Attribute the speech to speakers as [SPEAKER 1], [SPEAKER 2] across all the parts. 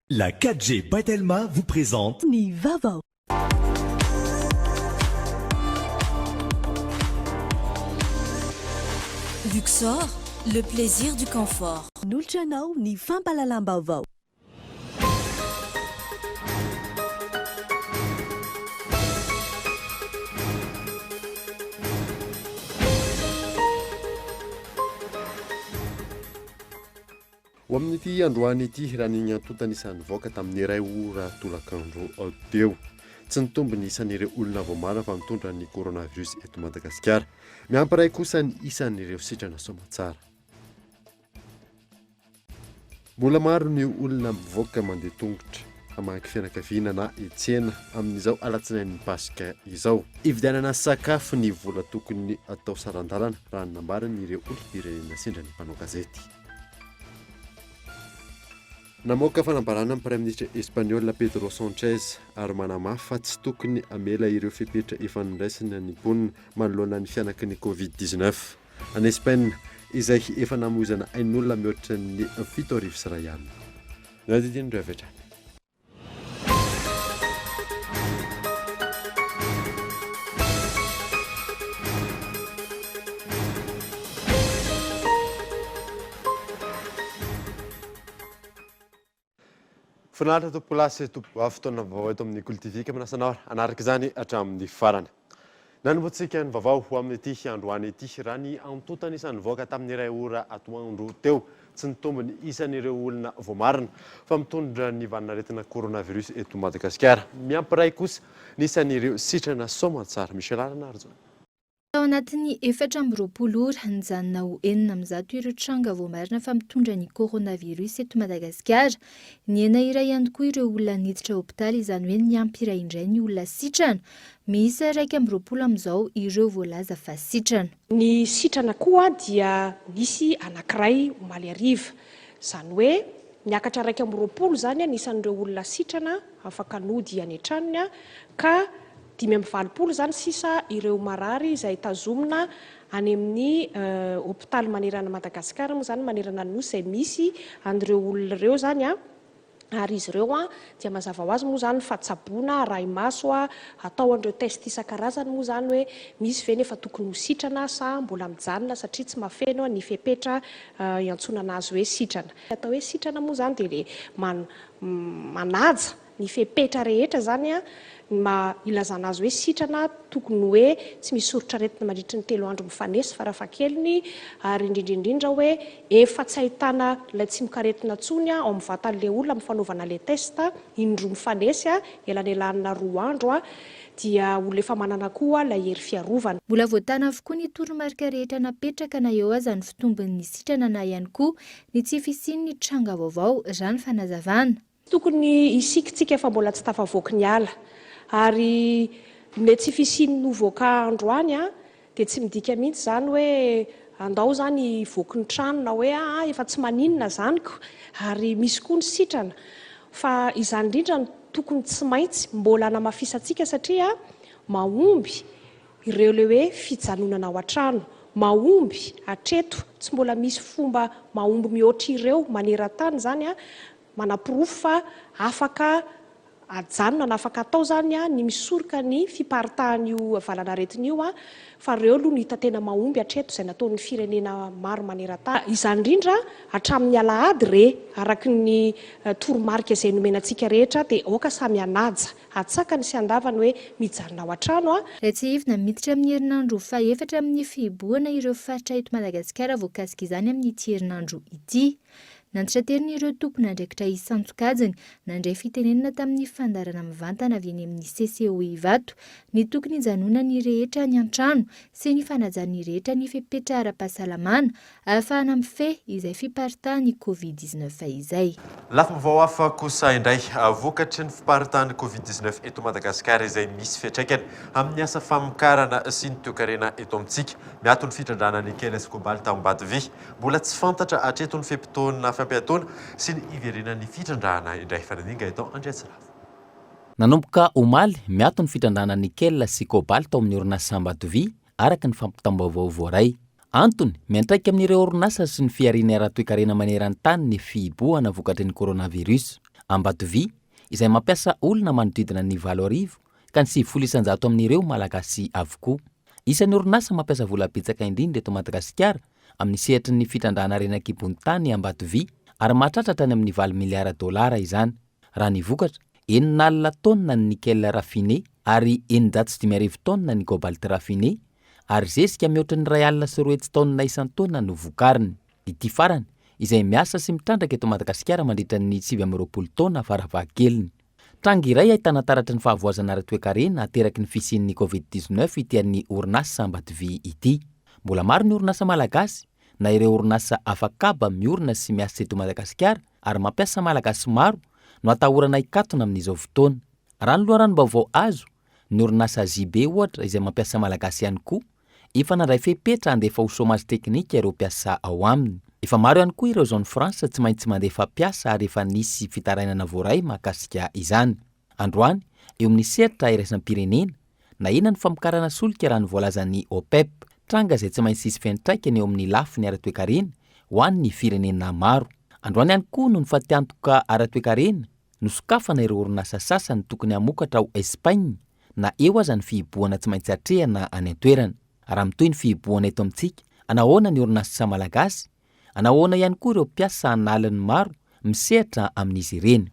[SPEAKER 1] La 4G Batelma vous présente
[SPEAKER 2] Ni Vava.
[SPEAKER 3] Luxor, le plaisir du confort.
[SPEAKER 2] Nulchanao ni Fampalalambavao.
[SPEAKER 4] Ho amin'ity androany ity raha niny antota nisan'ny voaka tamin'ny iray ora tolakandro teo. Tsy nitombo ny isan'ireo olona vao marina fa mitondra ny coronavirus eto Madagasikara. Miampiray kosa ny isan'ireo sitrana soamatsara. Mbola maro ny olona mivoaka mandeha tongotra hamaky fianakaviana na etsena amin'izao alatsinain'ny Pasika izao. Ividianana sakafo ny vola tokony atao sarandalana raha nambaran'ireo olom-pirenena sendra ny mpanao gazety. Namoaka fanambarana amin'ny Prime-ministre Espagnol Pedro Sanchez ary manamafy fa tsy tokony amela ireo fepetra efa niraisina ny mponina manoloana ny fianaky ny Covid-19. Any Espagne izay efa namozana ain'olona mihoatra ny 7,000 sy iray alina. Nadidiny ireo avy hatrany. Finaritra to plasy to fotoana vaovao eto amin'ny Kultivika manasanao anaraka izany hatramin'ny farany. Nanombotsika ny vaovao ho amin'ity androany ity raha ny antota nisan'ny voaka tamin'ny iray ora atoandro teo tsy nitombo ny isan'ireo olona vao marina fa mitondra ny vanin'aretina coronavirus eto Madagasikara. Miampiray kosa nisan'ireo sitrana soamatsara Michel Arnardo.
[SPEAKER 5] Ao anatin'ny 420 ora nijanona ho 900 ireo tranga vao marina fa mitondra ny coronavirus eto Madagasikara. Ny ena iray ihany koa ireo olona niditra hopitaly izany hoe miampy iray indray ny olona sitrana. Misy 120 amin'izao ireo voalaza fa sitrana.
[SPEAKER 6] Ny sitrana koa dia nisy anankiray omaly ariva. Izany hoe niakatra 120 zany anisan'ireo olona sitrana afaka nody any an-tranony ka 520 zany sisa ireo marary izay tazomina any amin'ny hopitaly manerana Madagasikara moa zany manerana ny nosy izay misy an'ireo olona ireo zany ary izy ireo dia mazava ho azy moa zany fa tsaboana ray maso atao an'ireo test isan-karazany moa zany hoe misy ve nefa tokony ho sitrana sa mbola mijanona satria tsy mafeno ny fepetra iantsonana azy hoe sitrana. Atao hoe sitrana moa zany dia le manaja ny fepetra rehetra zany ilazana azy hoe sitrana tokony hoe tsy misy soritra aretina mandritra ny 3 andro mifanesy farafahakeliny ary indrindrindrindra hoe efa tsy ahitana ilay tsy mikaretina tsony ao amin'ny vatan'ilay olona mifanaovana le testa indroa mifanesy elanelanina 2 andro dia olona efa manana koa ilay hery fiarovana.
[SPEAKER 5] Mbola voatana avokoa ny toromarika rehetra napetraka na eo aza ny fitombon'ny sitrana na ihany koa ny tsy fisian'ny tranga vaovao raha ny fanazavana.
[SPEAKER 6] Tokony isikitsika efa mbola tsy tafavoaka ny ala ary le tsy fisian'ny novoaka androany dia tsy midika mihitsy zany hoe andao zany voky ny trano na hoe efa tsy maninona zanyko ary misy koa ny sitrana fa izany indrindra ny tokony tsy maintsy mbola namafisatsika satria mahomby ireo le hoe fijanonana ao an-trano mahomby hatreto tsy mbola misy fomba mahomby mihoatra ireo maneran-tany zany manapirofo fa afaka ajanona na afaka atao zany ny misoroka ny fiparitahan'io valanaretin'io fa ireo aloha no hita tena mahomby hatreto izay nataon'ny firenena maro maneran-tany. Izany indrindra hatramin'ny alahady re araka ny toromarika izay nomenantsika rehetra dia aoka samy anaja atsakany sy andavany hoe mijanona ao an-trano
[SPEAKER 5] Ratsy ivina miditra amin'ny herinandro faha-4 amin'ny fihiboana ireo faritra eto Madagasikara voakasika izany amin'ity herinandro ity. Nandritra teriny ireo tompona andraikitra isan-tsokajiny nandray fitenenana tamin'ny fandarana mivantana avy eny amin'ny CCO Ivato ny tokony hijanona ny rehetra ny an-trano sy ny fanajany rehetra ny fepetra ara-pahasalamana ahafahana mifehy izay fiparitahan'ny Covid-19 izay.
[SPEAKER 4] Lafim-baovao hafa kosa indray vokatry ny fiparitahan'ny Covid-19 eto Madagasikara izay misy fiantraikany amin'ny asa famokarana sy ny toe-karena eto amintsika. Miato ny fitrandrana ny Keles Global Tambadivy mbola tsy fantatra hatreto ny feim-potoana fampiatoana sy ny iverenan'ny fitrandrana indray fanadinga eto Andriatsirafo.
[SPEAKER 7] Nanomboka omaly miato ny fitrandrana ny Keles sy Global tao amin'ny orinasa Tambadivy araka ny fampitam-baovao voaray. Antony miantraika amin'ireo orinasa sy ny fiariana ara-toe-karena maneran-tany ny fihiboana vokatry ny coronavirus. Ambatovy izay mampiasa olona manodidina ny 7,000 ka ny 7,100 amin'ireo malagasy avokoa. Isan'ny orinasa mampiasa vola betsaka indrindra eto Madagasikara amin'ny sehatry ny fitandrana renan-kibon'ny tany Ambatovy ary mahatratratra any amin'ny $20 miliara izany. Raha ny vokatra 9 tonna ny nickel raffiné ary 905 tonna ny cobalt raffiné ary zesika mihoatra ny $1.3 tonna isan-taona no vokariny. Ity farany izay miasa sy mitrandraka eto Madagasikara mandritra ny 720 tonna farafahakeliny. Tranga iray ahitana taratry ny fahavoazana ara-toe-karena ateraky ny fisian'ny COVID-19 ity an'ny orinasa Ambatovy ity. Mbola maro ny orinasa malagasy na ireo orinasa afakaba miorina sy miasa eto Madagasikara ary mampiasa malagasy maro no atahorana hikatona amin'izao fotoana. Raha ny loharanom-baovao azo, ny orinasa JB ohatra izay mampiasa malagasy ihany koa, efa nandray fepetra handefa ho chômage teknika ireo mpiasa ao aminy. Efa maro ihany koa ireo zone France tsy maintsy mandefa mpiasa ary efa nisy fitarainana voaray mahakasika izany. Androany, eo amin'ny sehatra iraisam-pirenena, na ina ny famokarana solika raha ny voalazan'ny OPEP, tranga izay tsy maintsy isy fiantraikany eo amin'ny lafiny ara-toe-karena ho an'ny firenena maro. Androany ihany koa no ny fatiantoka ara-toe-karena no sokafana ireo orinasa sasany tokony hamokatra ao Espagne na eo aza ny fihiboana tsy maintsy hatrehana any an-toerana. Raha mitoy ny fihiboana eto amintsika, anahoana ny orinasa malagasy, anahoana ihany koa ireo mpiasa analany maro misehatra amin'izy ireny.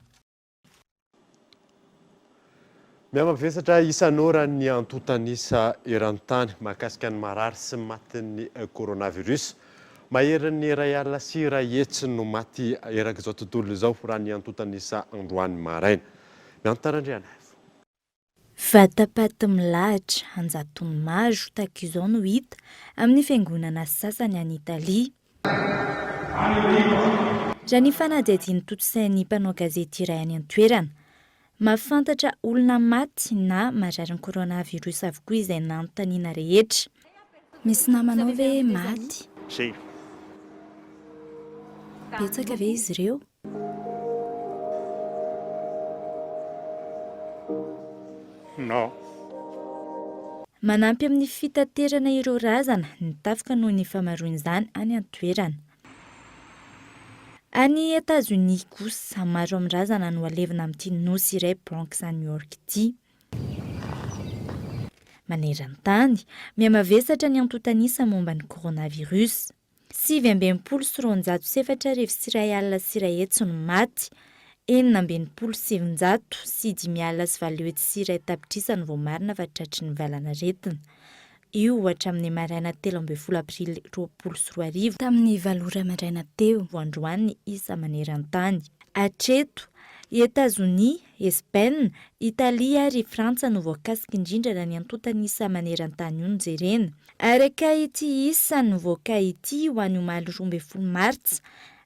[SPEAKER 4] Miamavesatra isan'ora ny antotanisa eran-tany mahakasika ny marary sy matin'ny coronavirus. Maherin'ny iray alina sy iray hetsy no maty erak'izao tontolo izao raha ny antotanisa androany maraina. Miantarandriana.
[SPEAKER 5] Vatapaty milahatra anjatony maro tahaka izao no hita amin'ny fiangonana sasany any Italia. Raha ny fanadihadiany totosain'ny mpanao gazety iray any an-toerana, mahafantatra olona maty na marary ny coronavirus avokoa izay nanontaniana rehetra. Misy namanao ve maty? Betsaka ve izy ireo?
[SPEAKER 8] No.
[SPEAKER 5] Manampy amin'ny fitaterana ireo razana ny tafika noho ny famaroan'izany any an-toerana. Any Etazonia kosa maro amin'ny razana no alevina amin'ity nosy iray Bronx New York ity. Maneran-tany, miamavesatra ny antotanisa momba ny coronavirus. 7,904,1 no maty, 9,700 sy 5,7 tapitrisa no voamarina fa tratry ny valanaretina. Io ohatra amin'ny maraina 13 aprily 2024 tamin'ny 7 maraina teo voandroany ny isa maneran-tany. Hatreto, Etazonia, Espagne, Italia ary Frantsa no voakasika indrindra raha ny antotanisa maneran-tany io no jerena. Araka ity isa no voaka ity ho an'ny omaly 12 martsa.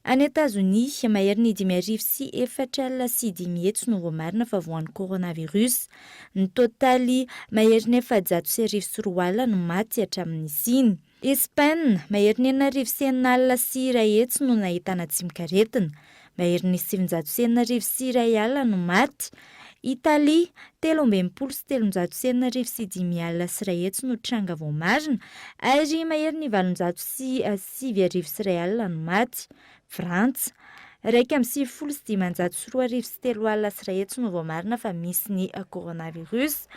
[SPEAKER 5] Any Etazonia, maherin'ny 5,405 no voamarina fa voan'ny coronavirus. Ny totaly maherin'ny 704 no maty hatramin'ny siny. Espagne, maherin'ny 901 no nahitana tsimikaretina. Maherin'ny 701 no maty. Italia, 13,701 no tranga voamarina ary maherin'ny 707 no maty. Frantsa, 1,703 no voamarina fa misy ny coronavirus.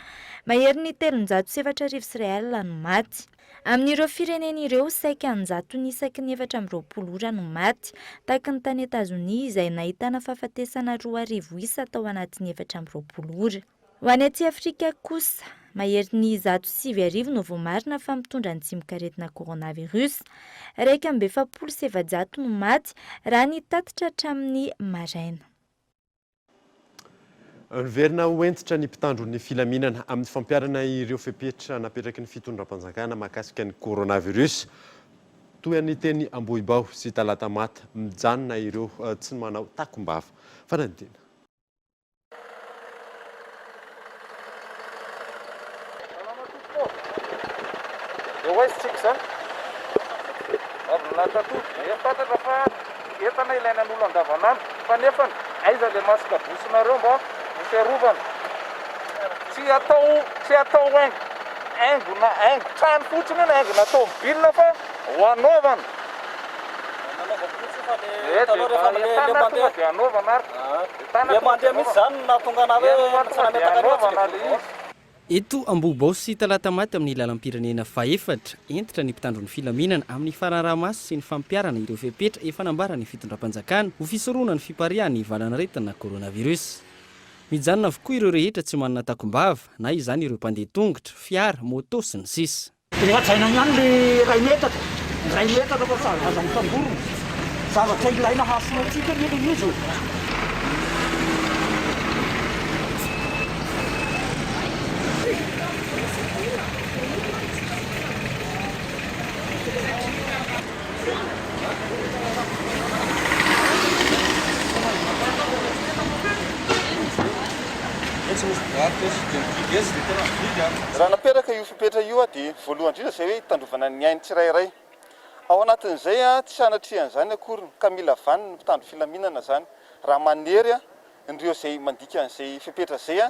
[SPEAKER 5] Maherin'ny 371 no maty. Amin'ireo firenena ireo, saika 124 no maty, tahaka ny tany Etazonia izay nahitana fahafatesana 2,000 isa tao anatin'ny 420 ora. Ho any aty Afrika kosa, maherin'ny 107 no voamarina fa mitondra ny tsimikaretina coronavirus, 2,700 no maty raha ny tatitra hatramin'ny maraina.
[SPEAKER 4] Verina hoentitra ny mpitandro ny filaminana amin'ny fampiarana ireo fepetra napetraky ny fitondram-panjakana mahakasika ny coronavirus. Toy ny teny Ambohibao sy Talatamata mijanona ireo tsy manao takom-bava. Fanadina.
[SPEAKER 8] Entana ilainan'olona andavanandro fa nefa aiza le masaka bosinareo mba fiarovana tsy atao haingo trano fotsiny ny haingo natao bilina fa ho anaovana dia anaovana ary
[SPEAKER 9] Eto Ambohibaosy Talatamaty amin'ny lalam-pirenena faefatra entitra ny mpitandro ny filaminana amin'ny faranarahamaso sy ny fampiarana ireo fepetra efa nambarany ny fitondram-panjakana ho fisoroana ny fipariahany valan'aretina koronavirus. Mijanona avokoa ireo rehetra tsy manana takom-bava na izany ireo mpandeha tongotra, fiara, moto sy ny sisa.
[SPEAKER 10] Rehatraina ihany le ray metatra fa aza mitangorona. Zavatra ilaina hasinantsika ny izy.
[SPEAKER 8] Raha naperaka io fipetra io dia voalohany indrindra izay hoe hitandrovana ny ainy tsirairay. Ao anatin'izay tsy sanatrian'izany akory ka mila vaniny ny mpitandro filaminana zany. Raha manery indreo izay mandika an'izay fipetra izay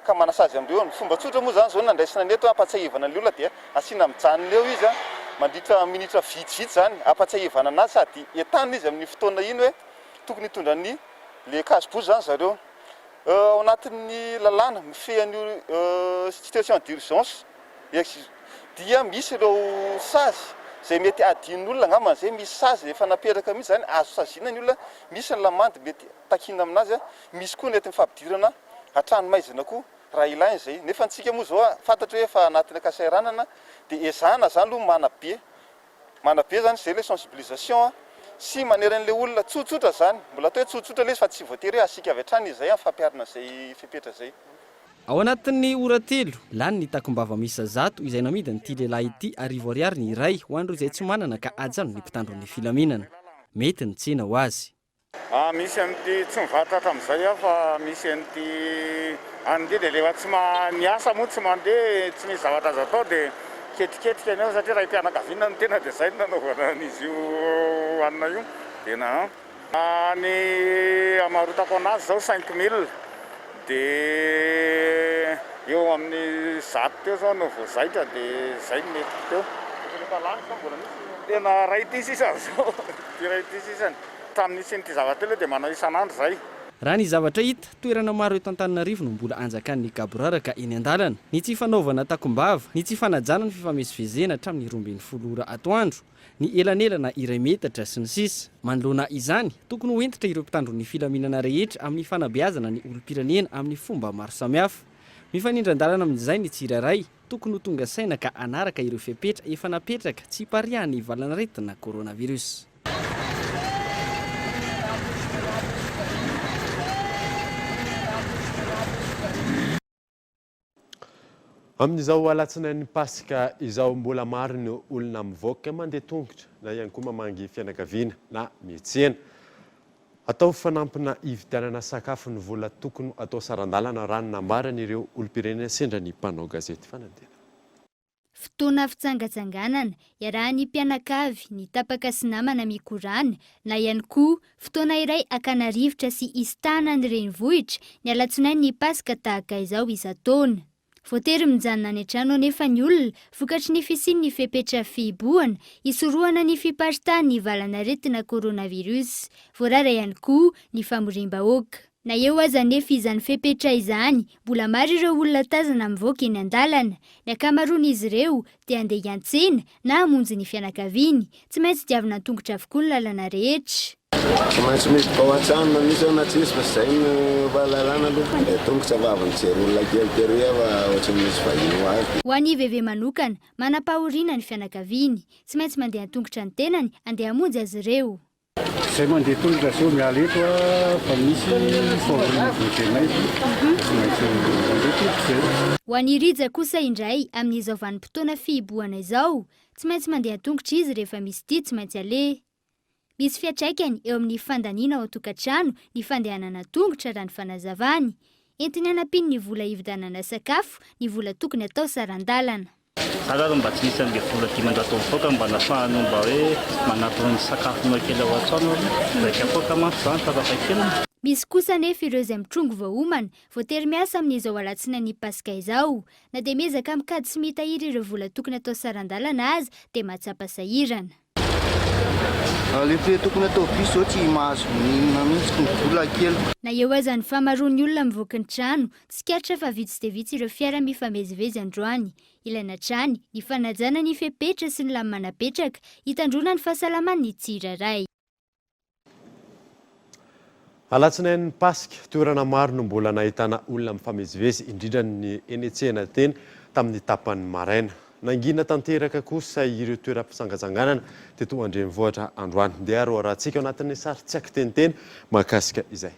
[SPEAKER 8] ka manasazy amindreo ny fomba tsotra moa zany zao nandraisina neto ampatsahivana ny olona dia asiana mijanona eo izy mandritra minitra vitsivitsy zany ampatsahivana anazy sady entanina izy amin'ny fotoana iny hoe tokony hitondra ny le kazo-bozy zany zareo. Ao anatin'ny lalàna mifehan'ny situation d'urgence dia misy ireo sazy izay mety adin'olona angamba izay misy sazy efa naperaka mihitsy zany azo saziana ny olona, misy ny lamandy mety takina aminazy misy koa nety mifampidirana hatrany maizina koa raha ilainy izay. Nefa antsika moa zao fantatra hoe efa anatina kasairanana dia ezahana zany aloha manabe zany izay le sensibilisation sy maneran'ilay olona tsotsotra zany, mbola atao hoe tsotsotra le izy fa tsy voatery hoe asika avy hatrany izay amin'ny fampiarana izay fipetra izay.
[SPEAKER 9] Ao anatin'ny ora telo, lany ny takom-bava misa 100 izay namidiny ity lehilahy ity arivo ariary ny iray ho an'ireo izay tsy manana ka ajano ny mpitandro ny filaminana. Mety ny tsena ho azy.
[SPEAKER 8] Misy an'ity tsy mivatra hatramin'izay fa misy an'ity an'ity dia rehefa tsy niasa moa tsy mandeha tsy misy zavatra azo atao dia ketiketika ny ao satria raha mpianakaviana ny tena dia izay nanaovana an'izy io anina io dia ny amarotako anazy zao 5 000 dia eo amin'ny 100 teo zao no voazaitra dia izay mety teo. Tena ray ty sisa zao ray ty sisany tamin'ny isin'ity zavatra io dia manao isan'andro zay.
[SPEAKER 9] Raha ny zavatra hita, toerana maro eto Antananarivo no mbola anjakan'ny kaboraraka eny an-dalana. Ny tsy fanaovana takom-bava, ny tsy fanajana ny fifamezivezena hatramin'ny 12 ora atoandro, ny elanelana iray metatra sy ny sisa. Manoloana izany, tokony ho entitra ireo mpitandro ny filaminana rehetra amin'ny fanabeazana ny olom-pirenena amin'ny fomba maro samihafa. Mifanindran-dalana amin'izay ny tsirairay, tokony ho tonga saina ka anaraka ireo fepetra efa napetraka tsy hiparihan'ny valan'aretina koronavirus.
[SPEAKER 4] Amin'izao alatsinain'ny pasika izao mbola maro ny olona mivoaka mandeha tongotra na ihany koa mamangy fianakaviana na miantsena. Atao fanampina ividianana sakafo ny vola tokony atao sarandalana raha nambaran'ireo olom-pirenena sendra ny mpanao gazety fanadina.
[SPEAKER 11] Fotoana fitsangatsanganana iarahan'ny mpianakavy, ny tapaka sy namana mikorana na ihany koa fotoana iray akana rivotra sy istana ny renivohitra ny alatsinain'ny pasika tahaka izao isan-taona. Voatery mijanona any an-trano anefa ny olona vokatry ny fisian'ny fepetra fihibohana isorohana ny fiparitahan'ny ny valan'aretina koronavirus, voarara ihany koa ny famorim-bahoaka. Na eo aza anefa izany fepetra izany, mbola maro ireo olona tazana mivoaka eny an-dalana. Ny ankamaroan'izy ireo dia andeha hiantsena na hamonjy ny fianakaviany, tsy maintsy diavina tongotra avokoa ny lalana rehetra.
[SPEAKER 12] Tsy maintsy miditra ao an-trano na misy ao anatsisy fa izay no vahalalana aloha dia tongotra vavany jery olona kely tery eva ohatry ny misy vahiny ho azy.
[SPEAKER 11] Ho an'ny veve manokana, manam-pahoriana ny fianakaviany, tsy maintsy mandeha tongotra ny tenany andeha hamonjy azy ireo.
[SPEAKER 13] Izay mandeha tongotra zao miala eto fa misy fahoriana voatenay tsy maintsy mandeha tongotra izay.
[SPEAKER 11] Ho an'ny rija kosa indray amin'izao vanim-potoana fihibohana izao, tsy maintsy mandeha tongotra izy rehefa misy dia tsy maintsy aleha. Misy fiantraikany eo amin'ny fandaniana ao an-tokantrano ny fandehanana tongotra raha ny fanazavany. Entiny hanampiany ny vola hividanana sakafo, ny vola tokony atao sarandalana.
[SPEAKER 14] Sararo mba tsy misy an'ilay vola 500 mivoaka mba nafahany mba hoe manatona ny sakafo kely ao an-trano raika poka mantsy zany tarafa-keliny.
[SPEAKER 11] Misy kosa nefa ireo izay mitrongo vahoumana, voatery miasa amin'izao alatsinain'ny pasika izao. Na dia miezaka mikady sy mitahiry ireo vola tokony atao sarandalana azy dia mahatsapa sahirana.
[SPEAKER 15] lehibe tokony atao piso zao tsy mahazo minina mihitsy vola kely.
[SPEAKER 11] Na eo azany famaroany olona mivoaka ny trano, tsikatra fa vitsy dia vitsy ireo fiara mifamezivezy androany. Ilaina trany ny fanajana ny fepetra sy ny lamanapetraka hitandrona ny fahasalaman'ny tsirairay.
[SPEAKER 4] Alatsinain'ny Pasika, toerana maro no mbola nahitana olona mifamezivezy indrindra ny eny an-tsena teny tamin'ny tapan'ny maraina. Nangina tanteraka kosa ireo toeram-pisangatsanganana teto andrenivohitra androany. Dia rahantsika ao anatin'ny sary tsy akiteniteny mahakasika izay.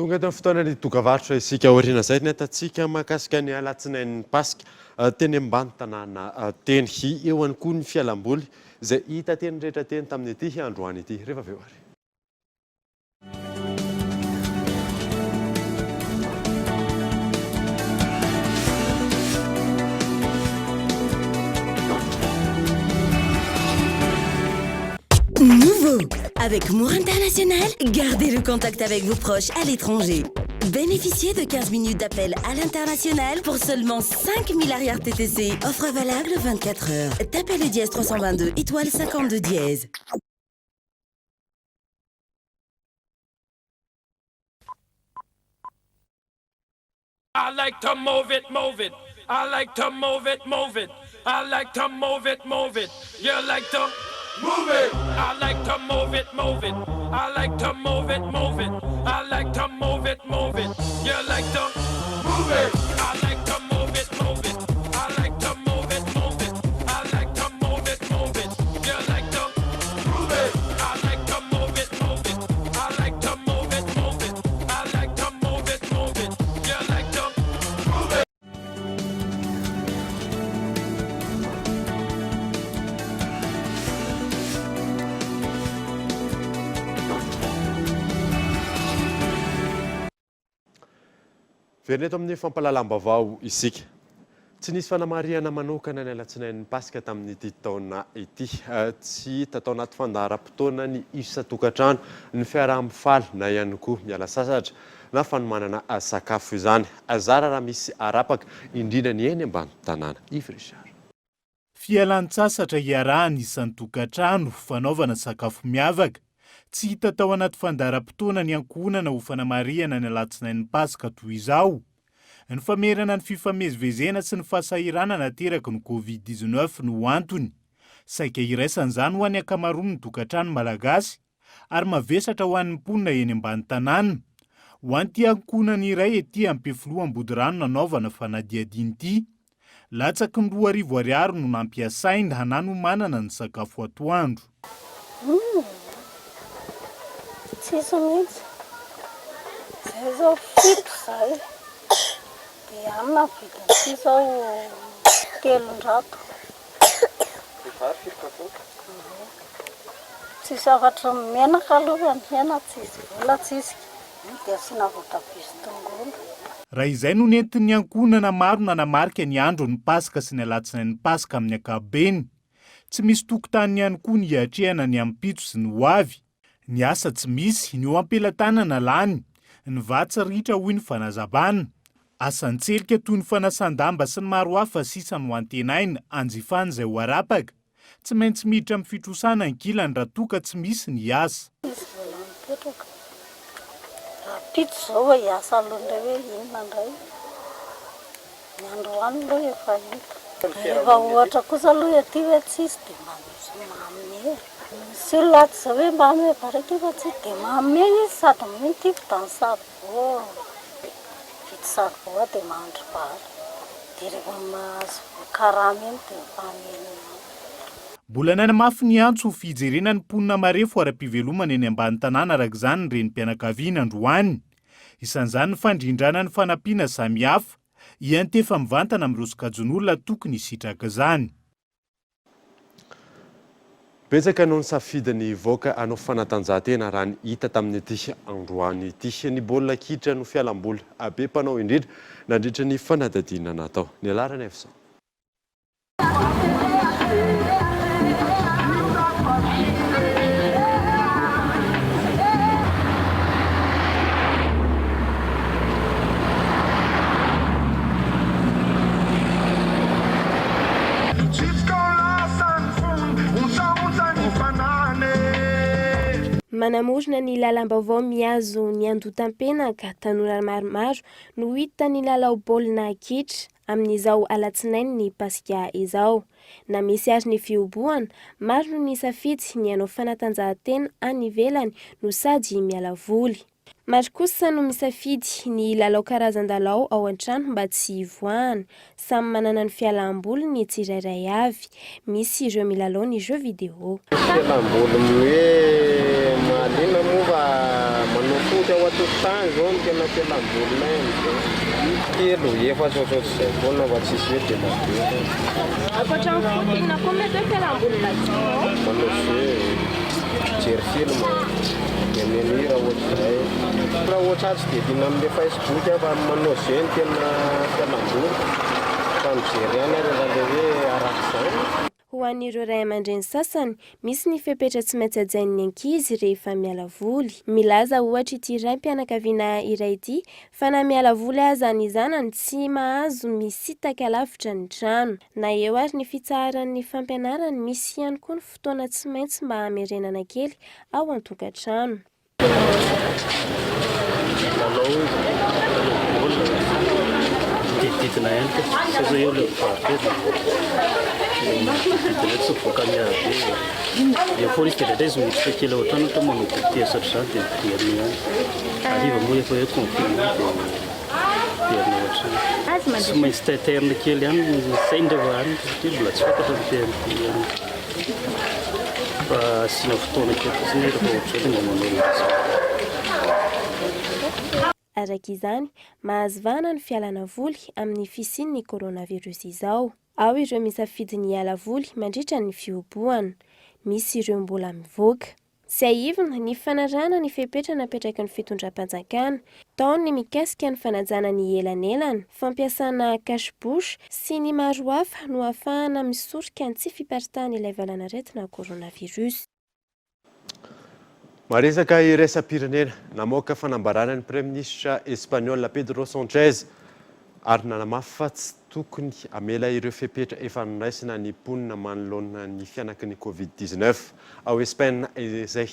[SPEAKER 4] tonga eto amin'ny fotoana ny tokavarotra isika aoriana izay ny atantsika mahakasika ny alatsinain'ny Pasika teny ambany tanàna teny eo ihany koa ny fialamboly izay hita teny rehetra teny tamin'ity androany ity rehefa avy eo ary.
[SPEAKER 16] Nouveau! Avec Mour International, gardez le contact avec vos proches à l'étranger. Bénéficiez de 15 minutes d'appel à l'international pour seulement 5000 arrières TTC. Offre valable 24 heures. Tapez le dièse 322 étoile 52 dièse.
[SPEAKER 17] I like to move it, move it. I like to move it, move it. I like to move it, move it. You like to move it. I like to move it, move it. I like to move it, move it. I like to move it, move it. You like to move it. I like to move it, move it. I like to move it, move it. I like to move it, move it. You like to move it. I like to move it, move it. I like to move it, move it. I like to move it, move it. You like to move it.
[SPEAKER 4] Verina eto amin'ny fampalalam-baovao isika. Tsy nisy fanamariana manokana ny alatsinain'ny Pasika tamin'ity taona ity. Tsy tatao anaty fandaharam-potoana ny isa-tokantrano ny fiaraha-mifaly na ihany koa miala sasatra na fanomanana sakafo izany. Azara raha misy arapaka indrindra ny eny ambany tanàna. Yves Richard.
[SPEAKER 18] Fialan-tsasatra iarahana isan'ny tokantrano fanaovana sakafo miavaka. Tsy hita tao anaty fandaharam-potoana ny ankohonana ho fanamariana ny alatsinain'ny Pasika toy izao. Ny famerana ny fifamezivezena sy ny fasahirana nateraka ny Covid-19 no antony. Saika iraisan'izany ho an'ny ankamaroany ny tokantrano malagasy ary mavesatra ho an'ny mponina eny ambany tanàna. Ho an'ity ankohonana iray ety am-pifoloa Ambodirano nanaovana fanadiadiana ity. Latsaky ny 2,000 ariary no nampiasaina hananomanana ny sakafo atoandro.
[SPEAKER 19] Tsisy mihitsy. Zay zao fito zay. Dia amina vidiny ty zao 300. Tsisy afatra menaka aloha ny hena, tsisy vola tsisy. Dia asina voatabia sy tongolo.
[SPEAKER 18] Raha izay no nentin'ny ankohonana maro nanamarika ny andron'ny Pasika sy ny alatsinain'ny Pasika amin'ny ankapobeny. Tsy misy tokotany ihany koa ny hiatrehana ny ampitso sy ny hoavy. Ny asa tsy misy, ny eo ampelantanana lany, ny vatsa ritra hoy ny fanazabana. Asan-tselika toy ny fanasan-damba sy ny maro hafa sisa no antenaina anjifany izay ho arapaka. Tsy maintsy miditra amin'ny fitrosana ankilany raha toka tsy misy ny asa.
[SPEAKER 19] Misy vola mipetraka. Rapito zao hiasa aloha indray hoe inona indray. Ny androany aloha efa hita. Rehefa ohatra kosa aloha ety hoe tsisy dia manome. Misy olona aty zao hoe mba ame baraka efa tsy dia manome izy sady minty vitany saribao. Vity saribao dia mahandro vary. Dia rehefa mahazo karama iny dia mpameny.
[SPEAKER 18] Mbola nanamafy ny antso ho fijerena ny mponina marefo ara-pivelomana eny ambany tanàna araka izany ny renim-pianakaviana androany. Isan'izany ny fandrindrana ny fanampiana samihafa hiantefa mivantana amin'ireo sokajon'olona tokony hisitraka izany.
[SPEAKER 4] Betsaka no nisafidiny voaka hanao fanatanjahantena raha ny hita tamin'ity androany ity. Ny baolina kitra no fialamboly be mpanao indrindra nandritra ny fanadadiana natao. Ny alarana Efson.
[SPEAKER 20] Manamorona ny lalam-baovao miazo ny andotam-penaka tanora maromaro no hita ny lalao baolina kitra amin'izao alatsinainy ny Pasika izao. Na misy azy ny fioboana, maro no nisafidy ny hanao fanatanjahantena any ivelany no sady miala voly. maro kosa no misafidy ny lalao karazan-dalao ao an-trano mba tsy hivoahana. Samy manana ny fialamboly ny tsirairay avy. Misy ireo milalao ny jeux vidéo.
[SPEAKER 12] Fialamboly hoe malina moa manao foty ao an-tokotany zao no tena fialambolina telo efatra ohatr'izay foana mba tsisy hoe tena be.
[SPEAKER 20] Ankoatra ny foty na koa mety hoe fialamboly latinao?
[SPEAKER 12] Manao jeu, mijery film, mianihira ohatr'izay. Raha ohatra tsy dia dina amin'ilay Facebook fa manao jeu ny tena fialamboly. Fa mijery ihany ary raha hoe arak'izay.
[SPEAKER 20] Ho an'ireo ray aman-dreny sasany, misy ny fepetra tsy maintsy hajain'ny ankizy rehefa miala voly. Milaza ohatra ity raim-pianakaviana iray ity fa na miala voly aza ny zanany tsy mahazo misitaka lavitra ny trano. Na eo ary ny fitsaharan'ny fampianarany, misy ihany koa ny fotoana tsy maintsy mba hamerenana kely ao an-tokantrano.
[SPEAKER 14] Titina ihany ka sasa eo ilay mivarotena titina tsy voaka miabe dia foana izy dia izy miditra kely ao an-trano ohatra manao goûter satria izany dia miverina ihany hariva moa efa hoe confinement dia miverina ohatrany tsy maintsy taiterina kely ihany sainy rehefa any satria mbola tsy fantatra ny fiain'ity ihany fa asiana fotoana kely fotsiny rehefa ohatrany mba manao izy.
[SPEAKER 20] Arak'izany, mahazivana ny fialana voly amin'ny fisian'ny coronavirus izao. Ao ireo misafidy ny hiala voly mandritra ny fioboana. Misy ireo mbola mivoaka. Tsy aivina ny fanarana ny fepetra napetraky ny fitondram-panjakana. Tao ny mikasika ny fanajana ny elanelana, fampiasana cache-bouche sy ny maro hafa no ahafahana misorika ny tsy fiparitahana ilay valanaretina coronavirus.
[SPEAKER 4] Maresaka iraisam-pirenena namoaka fanambarana ny Premier ministre Espagnol Pedro Sanchez ary nanamafy fa tsy tokony amela ireo fepetra efa noraisina ny mponina manoloana ny fianakin'ny Covid-19 ao Espagne izay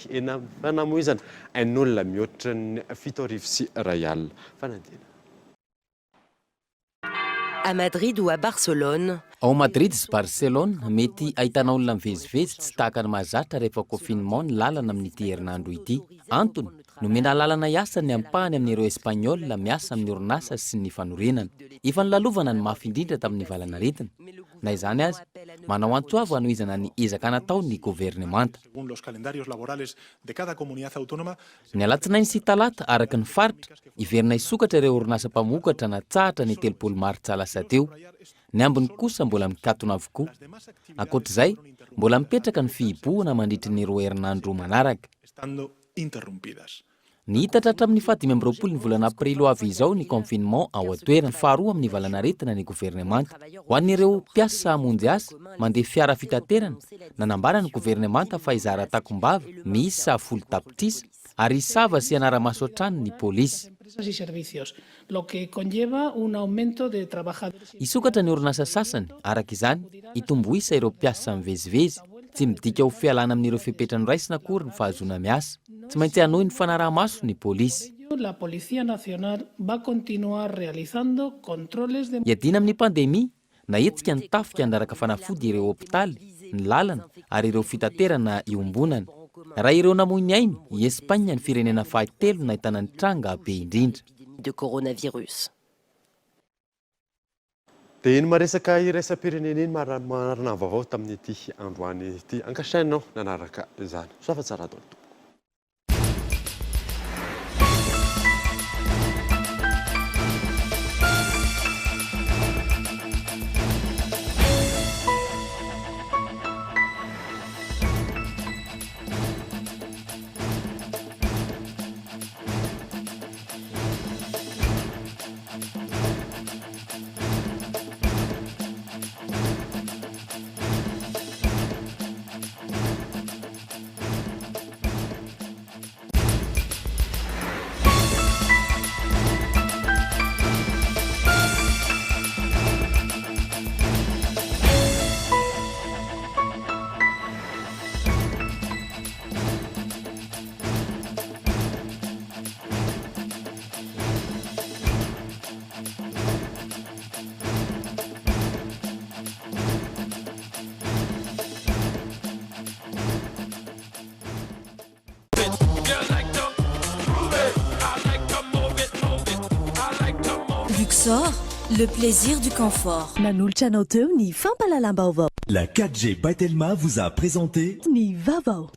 [SPEAKER 4] fanamoizana ain'olona mihoatra ny 7,2 alina. Fanadina.
[SPEAKER 16] À Madrid ou à Barcelone.
[SPEAKER 7] Ao Madrid sy Barcelone mety ahitana olona mivezivezy tsy tahaka ny mahazatra rehefa confinement ny lalana amin'ity herinandro ity. Antony nomena lalana iasa ny ampahany amin'ireo Espagnol miasa amin'ny orinasa sy ny fanorenana. Efa nilalovana ny mafy indrindra tamin'ny valanaretina. Na izany azy, manao antsoavo hanohizana ny ezaka natao ny governemanta. Ny alatsinainy sy talata araky ny faritra, iverina isokatra ireo orinasa mpamokatra natsahatra ny 30 martsa lasa teo. Ny ambiny kosa mbola mikatona avokoa. Ankoatr'izay, mbola mipetraka ny fihibohana mandritry ny roa herinandro manaraka. Ny hitatra hatramin'ny 20 ny volana aprilo avy izao ny confinement ao atoerany faharoa amin'ny valanaretina ny governemanta. Ho an'ireo mpiasa hamonjy asa, mandeha fiara fitaterana, nanambara ny governemanta fa izara takombava miisa 10 tapitrisa ary isava sy anara-maso hatrany ny polisy. Isokatra ny orinasa sasany, araka izany, itomboisa ireo mpiasa mivezivezy, tsy midika ho fialana amin'ireo fepetra noraisina akory ny fahazoana miasa. Tsy maintsy hanohy ny fanaraha-maso ny polisy. Iadina amin'ny pandemia, nahetika ny tafika handaraka fanafody ireo hôpitaly, ny lalana ary ireo fitaterana iombonana. Raha ireo namoy ny ainy, i Espagne ny firenena fahatelo nahitana ny tranga be indrindra.
[SPEAKER 16] De coronavirus.
[SPEAKER 4] Dia iny maresaka iraisam-pirenena iny marana vaovao tamin'ity androany ity. Ankasainao nanaraka izany. Soafa tsara dolo.
[SPEAKER 3] Luxor, le plaisir du confort.
[SPEAKER 2] Nanolotra anao teo ny fampalalam-baovao.
[SPEAKER 1] La 4G by Telma vous a présenté
[SPEAKER 2] Ny vaovao.